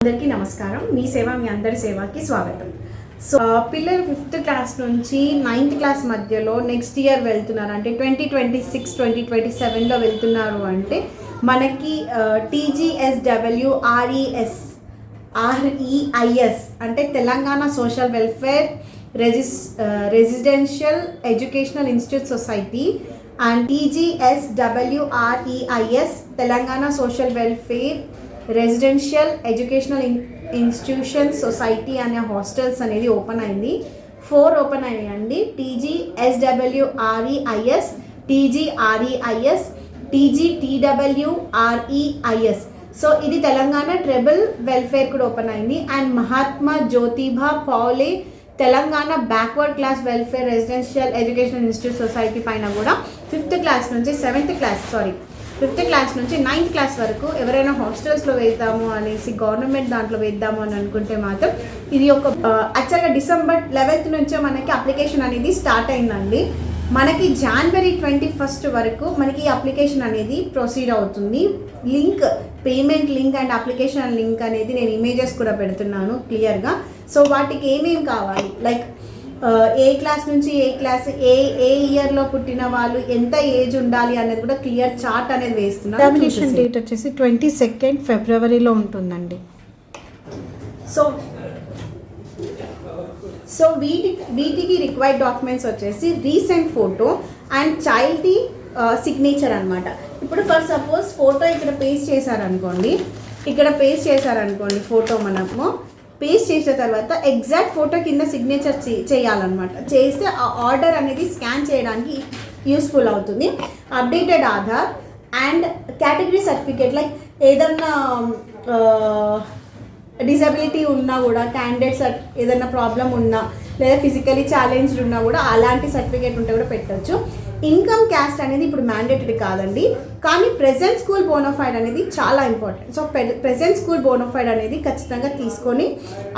అందరికీ నమస్కారం. మీ సేవ మీ అందరి సేవకి స్వాగతం. సో పిల్లలు 5th క్లాస్ నుంచి 9th క్లాస్ మధ్యలో నెక్స్ట్ ఇయర్ వెళ్తున్నారు అంటే 2026 2027లో వెళ్తున్నారు అంటే మనకి TGSWREIS అంటే Telangana social welfare residential educational institute society and TGSWREIS Telangana social welfare residential educational institution society అనే హాస్టల్స్ అనేది ఓపెన్ అయింది. 4 ఓపెన్ అయ్యాయండి. TGSWREIS, TGREIS, TGTWREIS. సో ఇది తెలంగాణ ట్రైబల్ వెల్ఫేర్ కూడా ఓపెన్ అయింది. And Mahatma Jyotiba Phule Telangana backward class welfare residential educational institute society పైన కూడా 5th class నుంచి 5th క్లాస్ నుంచి 9th క్లాస్ వరకు ఎవరైనా హాస్టల్స్లో వేద్దాము అనేసి గవర్నమెంట్ దాంట్లో వేద్దాము అని అనుకుంటే మాత్రం ఇది ఒక యాక్చువల్గా December 11th నుంచే మనకి అప్లికేషన్ అనేది స్టార్ట్ అయిందండి. మనకి January 21st వరకు మనకి అప్లికేషన్ అనేది ప్రొసీడ్ అవుతుంది. Payment link and application link అనేది నేను ఇమేజెస్ కూడా పెడుతున్నాను క్లియర్గా. సో వాటికి ఏమేమి కావాలి, లైక్ ఏ క్లాస్ నుంచి ఏ క్లాస్ ఏ ఇయర్లో పుట్టిన వాళ్ళు ఎంత ఏజ్ ఉండాలి అనేది కూడా క్లియర్ చార్ట్ అనేది వేస్తున్నాను. ఎగ్జామినేషన్ డేట్ వచ్చేసి 22nd February ఉంటుందండి. సో వీటికి రిక్వైర్డ్ డాక్యుమెంట్స్ వచ్చేసి రీసెంట్ ఫోటో అండ్ చైల్డ్ది సిగ్నేచర్ అనమాట. ఇప్పుడు ఫర్ సపోజ్ ఫోటో ఇక్కడ పేస్ట్ చేశారనుకోండి ఫోటో మనము పేస్ట్ చేసిన తర్వాత ఎగ్జాక్ట్ ఫోటో కింద సిగ్నేచర్ చేయాలన్నమాట. చేస్తే ఆ ఆర్డర్ అనేది స్కాన్ చేయడానికి యూస్ఫుల్ అవుతుంది. Updated Aadhaar and category certificate, like ఏదన్నా డిజబిలిటీ ఉన్నా కూడా క్యాండిడేట్స్ ఏదైనా ప్రాబ్లం ఉన్నా లేదా ఫిజికలీ ఛాలెంజ్డ్ ఉన్నా కూడా అలాంటి సర్టిఫికేట్ ఉంటే కూడా పెట్టచ్చు. ఇన్కమ్ క్యాస్ట్ అనేది ఇప్పుడు మ్యాండేటరీ కాదండి, కానీ ప్రెజెంట్ స్కూల్ బోనోఫైడ్ అనేది చాలా important. So present school bona fide అనేది ఖచ్చితంగా తీసుకొని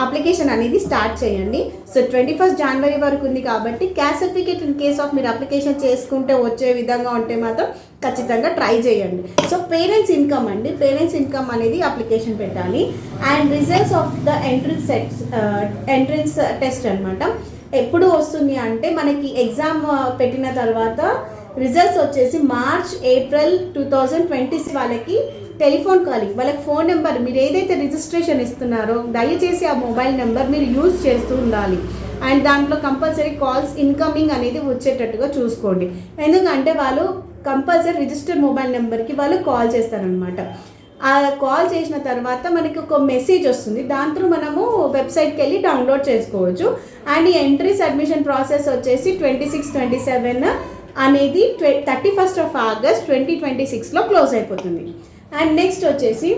అప్లికేషన్ అనేది స్టార్ట్ చేయండి. సో 21st January వరకు ఉంది కాబట్టి caste certificate in case of మీరు అప్లికేషన్ చేసుకుంటే వచ్చే విధంగా ఉంటే మాత్రం ఖచ్చితంగా ట్రై చేయండి. సో పేరెంట్స్ ఇన్కమ్ అనేది అప్లికేషన్ పెట్టాలి. And results of the entrance test అనమాట ఎప్పుడు వస్తుంది అంటే మనకి ఎగ్జామ్ పెట్టిన తర్వాత రిజల్ట్స్ వచ్చేసి March, April 2020 వాళ్ళకి టెలిఫోన్ కాలింగ్, వాళ్ళకి ఫోన్ నెంబర్ మీరు ఏదైతే రిజిస్ట్రేషన్ ఇస్తున్నారో దయచేసి ఆ మొబైల్ నెంబర్ మీరు యూజ్ చేస్తూ ఉండాలి. అండ్ దాంట్లో కంపల్సరీ కాల్స్ ఇన్కమింగ్ అనేది వచ్చేటట్టుగా చూసుకోండి. ఎందుకంటే వాళ్ళు కంపల్సరీ రిజిస్టర్డ్ మొబైల్ నెంబర్కి వాళ్ళు కాల్ చేస్తారనమాట. ఆ కాల్ చేసిన తర్వాత మనకి ఒక మెసేజ్ వస్తుంది, దాంతో మనము వెబ్సైట్కి వెళ్ళి డౌన్లోడ్ చేసుకోవచ్చు. అండ్ ఈ ఎంట్రీస్ అడ్మిషన్ ప్రాసెస్ వచ్చేసి 26-27 అనేది 31st August 2026లో క్లోజ్ అయిపోతుంది. అండ్ నెక్స్ట్ వచ్చేసి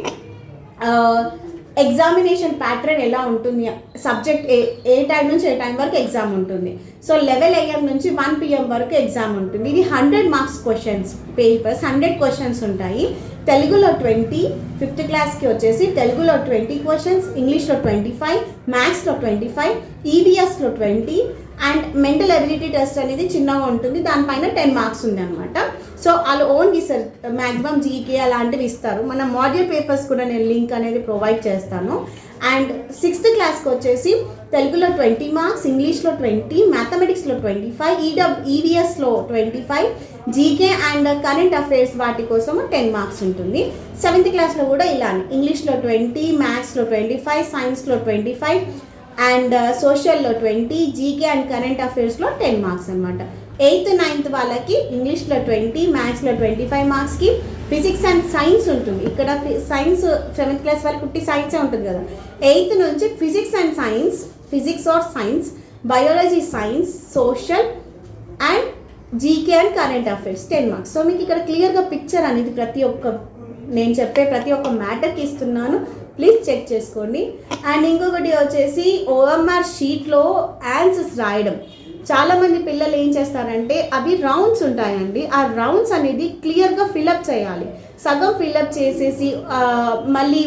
ఎగ్జామినేషన్ ప్యాటర్న్ ఎలా ఉంటుంది, సబ్జెక్ట్ ఏ టైం నుంచి ఏ టైం వరకు ఎగ్జామ్ ఉంటుంది. సో 11 AM నుంచి 1 PM వరకు ఎగ్జామ్ ఉంటుంది. ఇది 100 మార్క్స్ క్వశ్చన్స్ పేపర్స్, 100 క్వశ్చన్స్ ఉంటాయి. తెలుగులో 20, 5th క్లాస్కి వచ్చేసి తెలుగులో 20 క్వశ్చన్స్, ఇంగ్లీష్లో 25, మ్యాథ్స్లో 25, EVSలో 20 అండ్ మెంటల్ ఎబిలిటీ టెస్ట్ అనేది చిన్నగా ఉంటుంది, దానిపైన 10 మార్క్స్ ఉంది అనమాట. సో వాళ్ళు ఓన్ ఇస్తారు, మ్యాక్సిమం జీకే అలాంటివి ఇస్తారు. మన మాడ్యూల్ పేపర్స్ కూడా నేను లింక్ అనేది ప్రొవైడ్ చేస్తాను. అండ్ 6th క్లాస్కి వచ్చేసి తెలుగులో 20 మార్క్స్, ఇంగ్లీష్లో 20, మ్యాథమెటిక్స్లో 25, EVSలో 25, జీకే అండ్ కరెంట్ అఫైర్స్ వాటి కోసం 10 మార్క్స్ ఉంటుంది. 7th క్లాస్లో కూడా ఇలానే ఇంగ్లీష్లో 20, మ్యాథ్స్లో 25, సైన్స్లో 25 అండ్ సోషల్లో 20, జీకే అండ్ కరెంట్ అఫైర్స్లో 10 మార్క్స్ అనమాట. 8th 9th వాళ్ళకి ఇంగ్లీష్లో 20, మ్యాథ్స్లో 25 మార్క్స్కి ఫిజిక్స్ అండ్ సైన్స్ ఉంటుంది. ఇక్కడ సైన్స్ 7th క్లాస్ వరకు సైన్సే ఉంటుంది కదా. 8th నుంచి physics and science, physics or science, biology science, social and GK and current affairs 10 marks. So మీకు ఇక్కడ క్లియర్గా పిక్చర్ అనేది నేను చెప్పే ప్రతి ఒక్క మ్యాటర్కి ఇస్తున్నాను, ప్లీజ్ చెక్ చేసుకోండి. అండ్ ఇంకొకటి వచ్చేసి OMR షీట్లో ఆన్సర్స్ రాయడం. చాలామంది పిల్లలు ఏం చేస్తారంటే అవి రౌండ్స్ ఉంటాయండి, ఆ రౌండ్స్ అనేది క్లియర్గా ఫిలప్ చేయాలి. సగం ఫిలప్ చేసేసి మళ్ళీ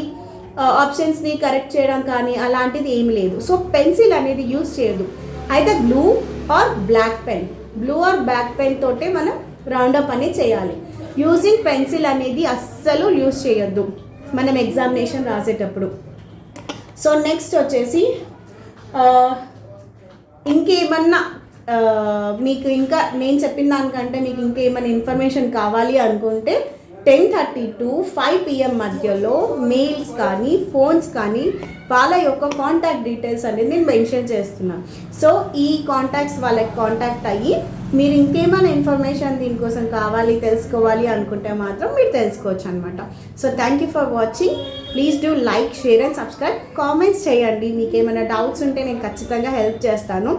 ఆప్షన్స్ని కరెక్ట్ చేయడం కానీ అలాంటిది ఏమి లేదు. సో పెన్సిల్ అనేది యూజ్ చేయదు, అయితే బ్లూ ఆర్ బ్లాక్ పెన్ తోటే మనం రౌండప్ అనేది చేయాలి. యూజింగ్ పెన్సిల్ అనేది అస్సలు యూజ్ చేయొద్దు మనం ఎగ్జామినేషన్ రాసేటప్పుడు. సో నెక్స్ట్ వచ్చేసి ఇంకేమన్నా మీకు ఇంకా నేను చెప్పిన దానికంటే మీకు ఇంకేమైనా ఇన్ఫర్మేషన్ కావాలి అనుకుంటే 10:30 to 5 PM మధ్యలో మెయిల్స్ కానీ ఫోన్స్ కానీ వాళ్ళ యొక్క కాంటాక్ట్ డీటెయిల్స్ అనేది నేను మెన్షన్ చేస్తున్నాను. సో ఈ కాంటాక్ట్స్ వాళ్ళకి కాంటాక్ట్ అయ్యి మీరు ఇంకేమైనా ఇన్ఫర్మేషన్ దీనికోసం కావాలి తెలుసుకోవాలి అనుకుంటే మాత్రం మీరు తెలుసుకోవచ్చు అనమాట. So thank you for watching. Please do like, share and subscribe. Comments చేయండి, మీకు ఏమైనా డౌట్స్ ఉంటే నేను ఖచ్చితంగా హెల్ప్ చేస్తాను.